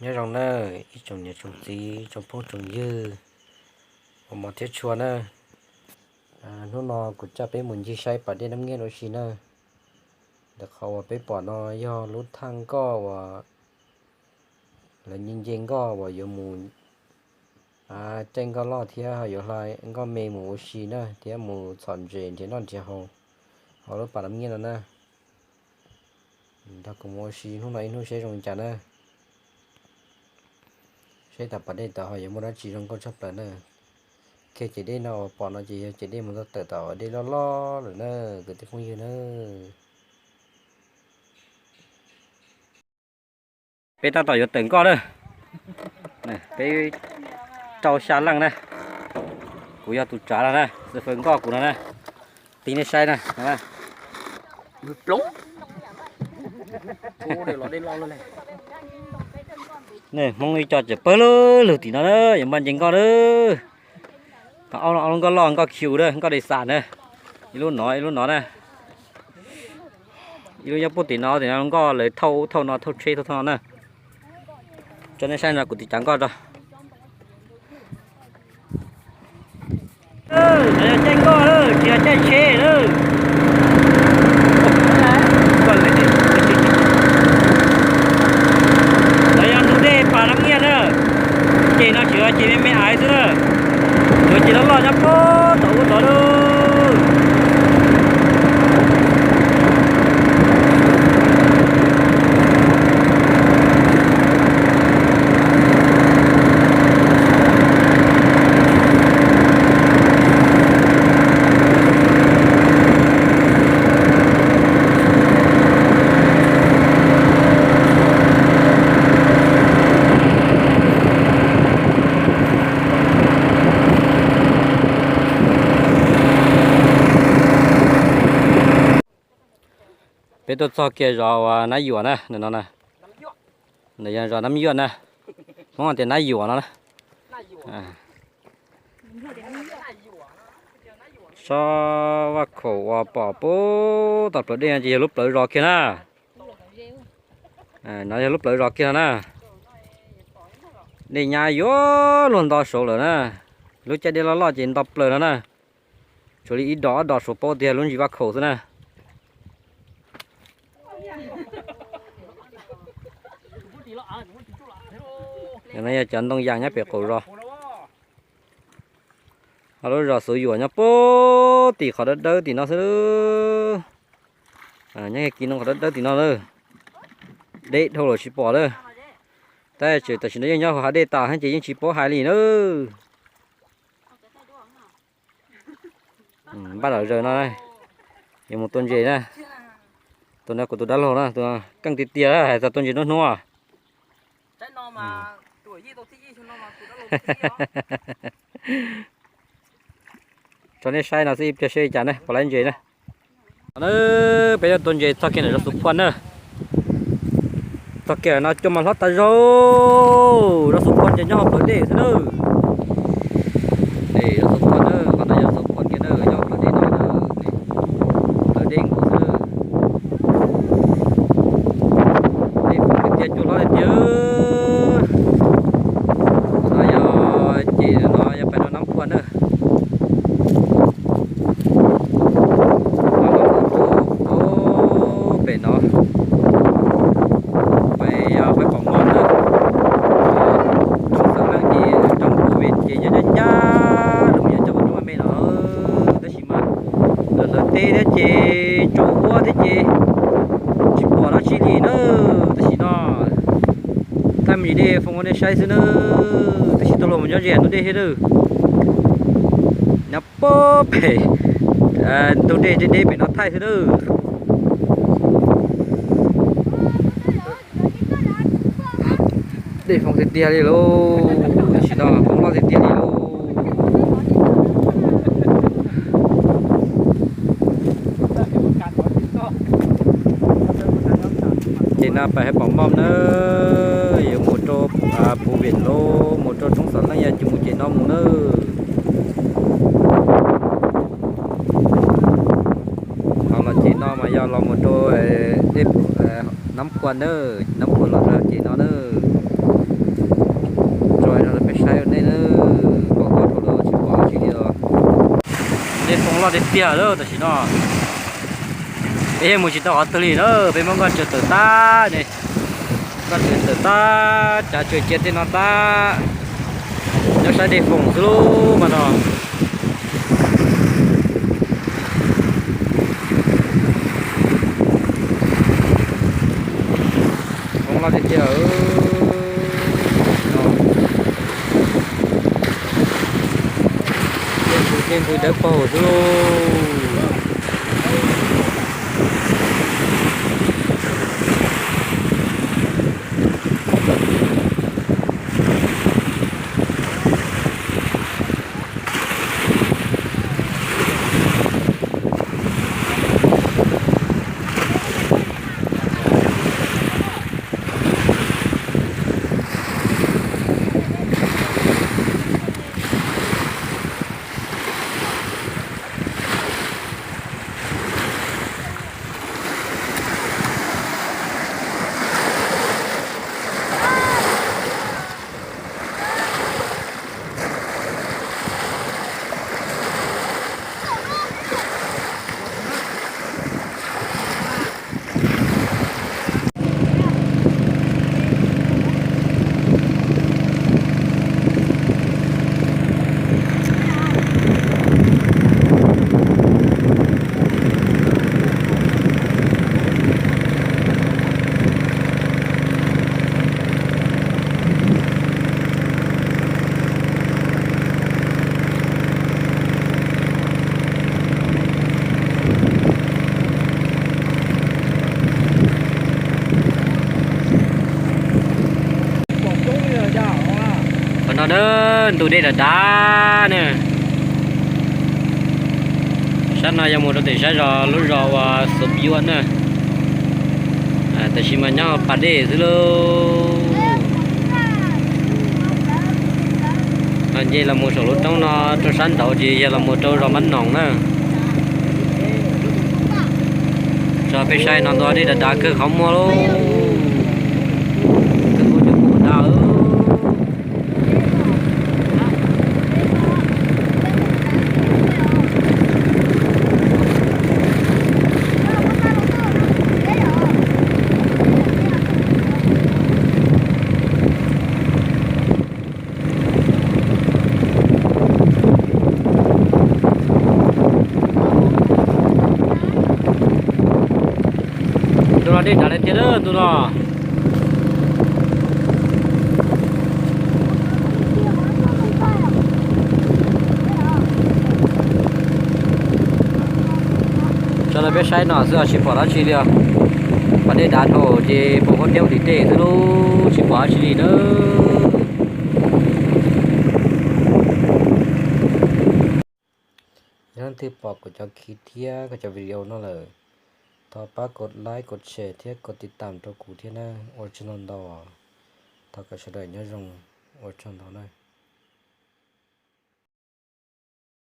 nhớ rằng nè ít trồng nhà trồng gì trồng phong trồng dư một thiết chua nè nó cũng cho bé muốn gì sai bà đi nắm nghe rồi xí nè được họ bé bỏ nó do lút thang có và là nhìn nhìn có và giờ muốn trên có lo thì họ giờ lại có mê mù xí nè thì mù chọn chuyện thì nó chỉ họ lúc bà nắm nghe rồi nè ta cũng mua xí lúc này nó sẽ dùng chả nè sẽ tập ở đây tao hỏi mua ra chỉ trong con sắp nữa khi chỉ đi nào bỏ nó chỉ đi một tự tao ở đây lo rồi nữa cái tí không gì nữa bây ta tao giờ tỉnh con đây này cái trâu xa lăng này cú giờ tụt trả là này giờ phần con của nó này tí này sai này này lúng ô để nó đi lo luôn này nè mong đi cho chở bớt lử tí nó đó giờ mình chỉnh con đó ông có lon có khiu đây có để sàn đây luôn nói này luôn nhớ bút tí nó thì nó có lấy thâu nó thâu chơi thâu nó nè cho nên sai là của tí trắng con rồi để chơi con đó chỉ là chơi chơi đó còn lấy đấy anh thu đi bà lắm nghe nữa chị nó chỉ mấy ái thôi rồi chị nó lo cho cô tổ đó đâu bây giờ cho kia rồi nãy vừa nè nó nè này rồi nắm vừa nè không còn tiền nãy vừa nó nè so và khổ bỏ bố tập ở đây chỉ lúc tới rồi kia nè nói lúc tới rồi kia nè đi nhà vô luôn đo số rồi nè lúc chạy đi lo chuyện tập rồi nè chỗ đi đo số bao tiền luôn chỉ và khổ thôi nè này chọn đông giang nhá biệt cổ rồi, rồi sử dụng nhá bố thì khó đất đỡ thì nó sẽ nhá kia nó khó đất đỡ thì nó nữa, đấy thôi rồi chỉ bỏ nữa, tại chỉ tại chỉ nói nhau họ để tạo hay chỉ chỉ bỏ hai lì nữa, bắt đầu rồi nó đây, nhiều một tuần gì nè, tuần này của tôi đã lâu rồi, tôi căng tít tía hay là tuần gì nó nua. Cho nên sai nào sẽ cho sai chả này, bỏ lên gì này. Nữa bây giờ tuần gì sau kia này nó sụp phân nữa. Sau kia nó cho mà lót ta rồi, nó sụp phân cho nhau bởi để thế nữa. Để nó sụp phân nữa, còn nó sụp phân kia nữa, nhau bởi để nó nữa. Ở đỉnh của thế nữa. Để phải tiền cho nó để thế chị chỗ thế chị bỏ nó chỉ đi nữa thì nó thay mình đi không có để sai nữa thì tôi làm một nhớ rèn nó đi hết rồi nhập bóp tôi đi phải nó thay thế nữa để phòng thịt tia đi luôn chỉ nó không lo thịt tia đi luôn na phải bỏ mầm nữa, giờ một chỗ phù biển lô, một chỗ trong sân là nhà chỉ một chuyện nó muốn nữa. Còn là chỉ nó mà do là một chỗ để nắm quần nữa, nắm quần là chỉ nó nữa. lo để tia đó ta chỉ nó bây một chỉ tao tự lý đó bây mong con chờ tự ta này con chờ tự ta trả chơi chết thì nó ta nó sẽ để phồng luôn mà nó không lo để tia trên vui đỡ bầu luôn nó đơn tụi đây là đá nè sáng nay một đợt sáng rồi lúc rồi và sụp dưới nè tại vì mà nhau bắt để dưới luôn anh vậy là một số lúc trong nó cho sáng tàu gì vậy là một trâu rồi bánh nòng nè rồi phải sai nó thôi đi là đá cứ không mua luôn cứ mua cho mua đá tụi nó đi trả lại tiền đó tụi nó cho nó biết sai nó giờ chỉ bỏ ra chỉ được và để đá thổ thì bộ con đeo thì tệ thôi luôn chỉ bỏ chỉ nữa nên thì bỏ của cho khí thia của cho video nó là thọ baกดไลค์กดแชร์เทียกดติดตามตัวกูเทียนะออริจินอลดอทอก็จะได้เนื้อรงออริจินอลนะ